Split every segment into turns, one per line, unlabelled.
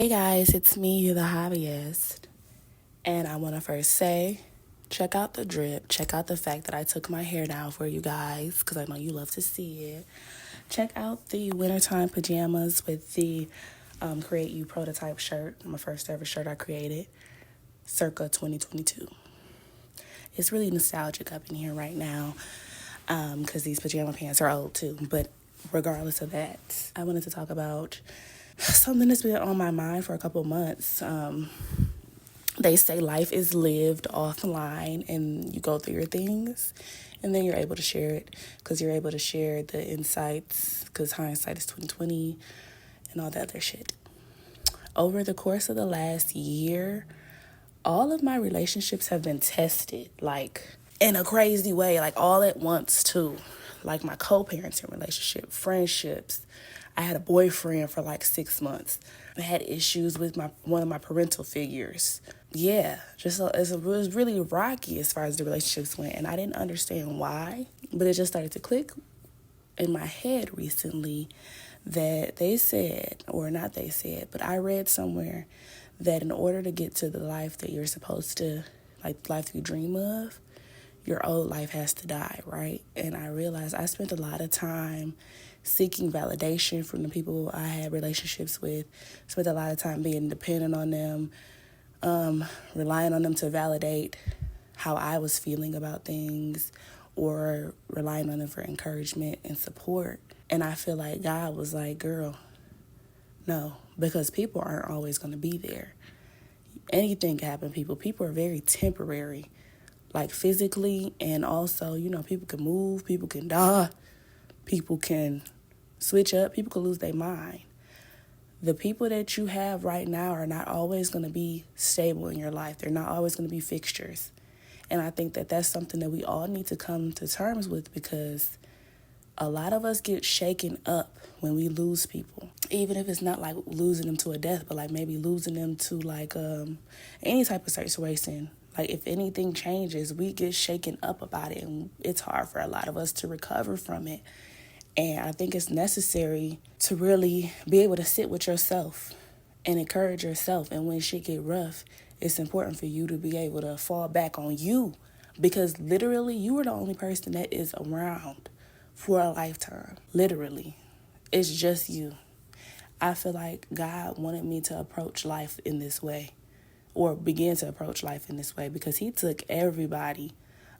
Hey guys, it's me, the Hobbyist, and I want to first say, check out the drip, check out the fact that I took my hair down for you guys, because I know you love to see it. Check out the wintertime pajamas with the Create You prototype shirt, my first ever shirt I created, circa 2022. It's really nostalgic up in here right now, because these pajama pants are old too, but regardless of that, I wanted to talk about something that's been on my mind for a couple months. They say life is lived offline and you go through your things and then you're able to share it because you're able to share the insights because hindsight is 2020 and all that other shit. Over the course of the last year, all of my relationships have been tested, like in a crazy way, like all at once too. Like my co-parenting relationship, friendships. I had a boyfriend for like 6 months. I had issues with one of my parental figures. Yeah, it was really rocky as far as the relationships went, and I didn't understand why, but it just started to click in my head recently that they said, or not they said, but I read somewhere that in order to get to the life that you're supposed to, like the life you dream of, your old life has to die, right? And I realized I spent a lot of time seeking validation from the people I had relationships with, spent a lot of time being dependent on them, relying on them to validate how I was feeling about things or relying on them for encouragement and support. And I feel like God was like, girl, no, because people aren't always going to be there. Anything can happen, people. People are very temporary, like physically, and also, people can move, people can die, people can switch up, people can lose their mind. The people that you have right now are not always going to be stable in your life. They're not always going to be fixtures. And I think that that's something that we all need to come to terms with because a lot of us get shaken up when we lose people. Even if it's not like losing them to a death, but like maybe losing them to like any type of situation. Like if anything changes, we get shaken up about it, and it's hard for a lot of us to recover from it. And I think it's necessary to really be able to sit with yourself and encourage yourself. And when shit get rough, it's important for you to be able to fall back on you because literally you are the only person that is around for a lifetime. Literally. It's just you. I feel like God wanted me to approach life in this way or begin to approach life in this way because he took everybody,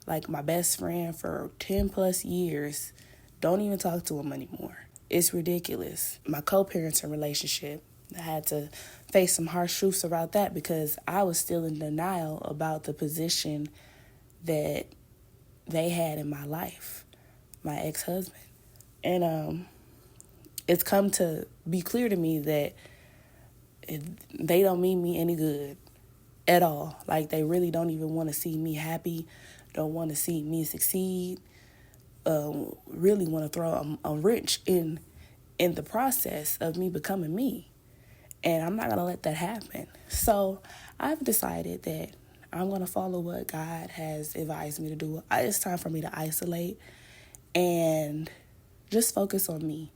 like my best friend for 10 plus years, don't even talk to him anymore. It's ridiculous. My co-parenting relationship, I had to face some harsh truths about that because I was still in denial about the position that they had in my life, my ex-husband. And it's come to be clear to me that they don't mean me any good at all. Like they really don't even want to see me happy, don't want to see me succeed, really want to throw a wrench in the process of me becoming me. And I'm not going to let that happen. So I've decided that I'm going to follow what God has advised me to do. It's time for me to isolate and just focus on me.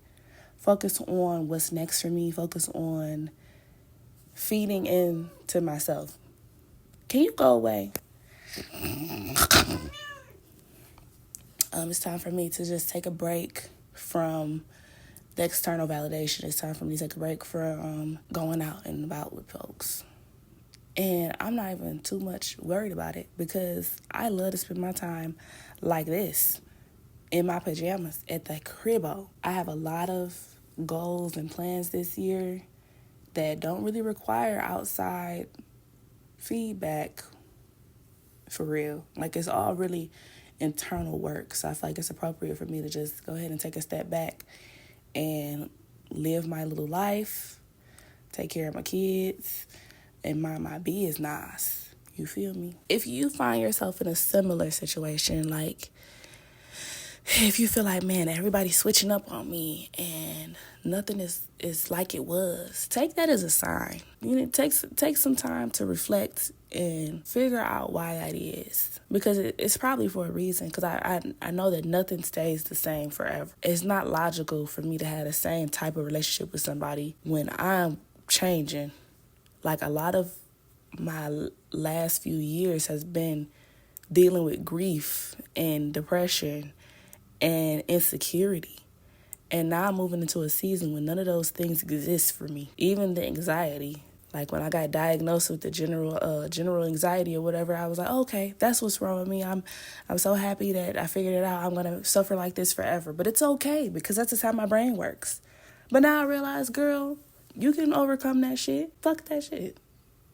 Focus on what's next for me. Focus on feeding into myself. Can you go away? It's time for me to just take a break from the external validation. It's time for me to take a break from going out and about with folks. And I'm not even too much worried about it because I love to spend my time like this in my pajamas at the cribbo. I have a lot of goals and plans this year that don't really require outside feedback for real. Like it's all really internal work. So I feel like it's appropriate for me to just go ahead and take a step back and live my little life, take care of my kids, and mind my business. You feel me? If you find yourself in a similar situation, like if you feel like, man, everybody's switching up on me and nothing is like it was, take that as a sign. Take some time to reflect and figure out why that is. Because it's probably for a reason. Because I know that nothing stays the same forever. It's not logical for me to have the same type of relationship with somebody when I'm changing Like, a lot of my last few years has been dealing with grief and depression and insecurity. And now I'm moving into a season when none of those things exist for me. Even the anxiety. Like, when I got diagnosed with the general anxiety or whatever, I was like, okay, that's what's wrong with me. I'm so happy that I figured it out. I'm going to suffer like this forever. But it's okay, because that's just how my brain works. But now I realize, girl, you can overcome that shit. Fuck that shit.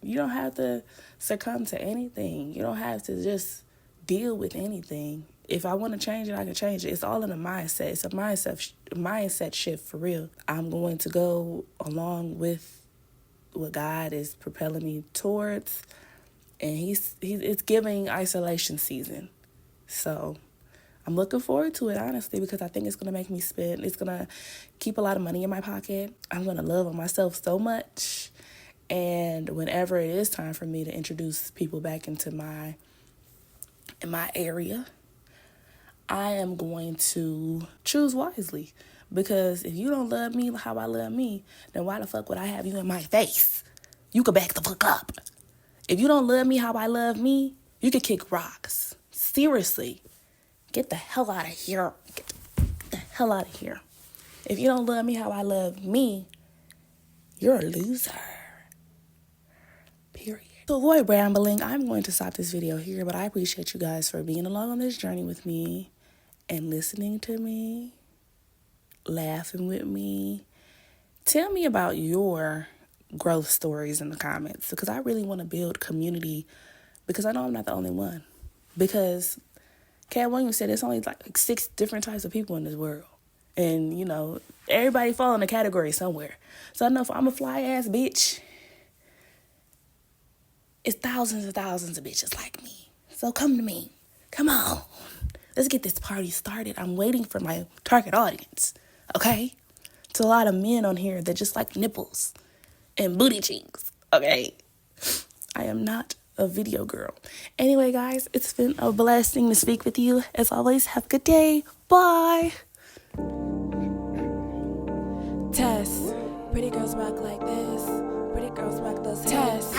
You don't have to succumb to anything. You don't have to just deal with anything. If I want to change it, I can change it. It's all in a mindset. It's a mindset shift for real. I'm going to go along with what God is propelling me towards, and it's giving isolation season. So I'm looking forward to it, honestly, because I think it's going to make me spend. It's going to keep a lot of money in my pocket. I'm going to love on myself so much. And whenever it is time for me to introduce people back into my area, I am going to choose wisely. Because if you don't love me how I love me, then why the fuck would I have you in my face? You could back the fuck up. If you don't love me how I love me, you could kick rocks. Seriously. Get the hell out of here. Get the hell out of here. If you don't love me how I love me, you're a loser. Period. To avoid rambling, I'm going to stop this video here, but I appreciate you guys for being along on this journey with me and listening to me, laughing with me. Tell me about your growth stories in the comments, because I really want to build community, because I know I'm not the only one. Because Cat Williams said there's only like 6 different types of people in this world. And, you know, everybody fall in a category somewhere. So I know if I'm a fly ass bitch, it's thousands and thousands of bitches like me. So come to me. Come on. Let's get this party started. I'm waiting for my target audience. Okay? It's a lot of men on here that just like nipples and booty cheeks. Okay? I am not a video girl. Anyway, guys, it's been a blessing to speak with you. As always, have a good day. Bye. Test. Pretty girls rock like this. Pretty girls rock those test.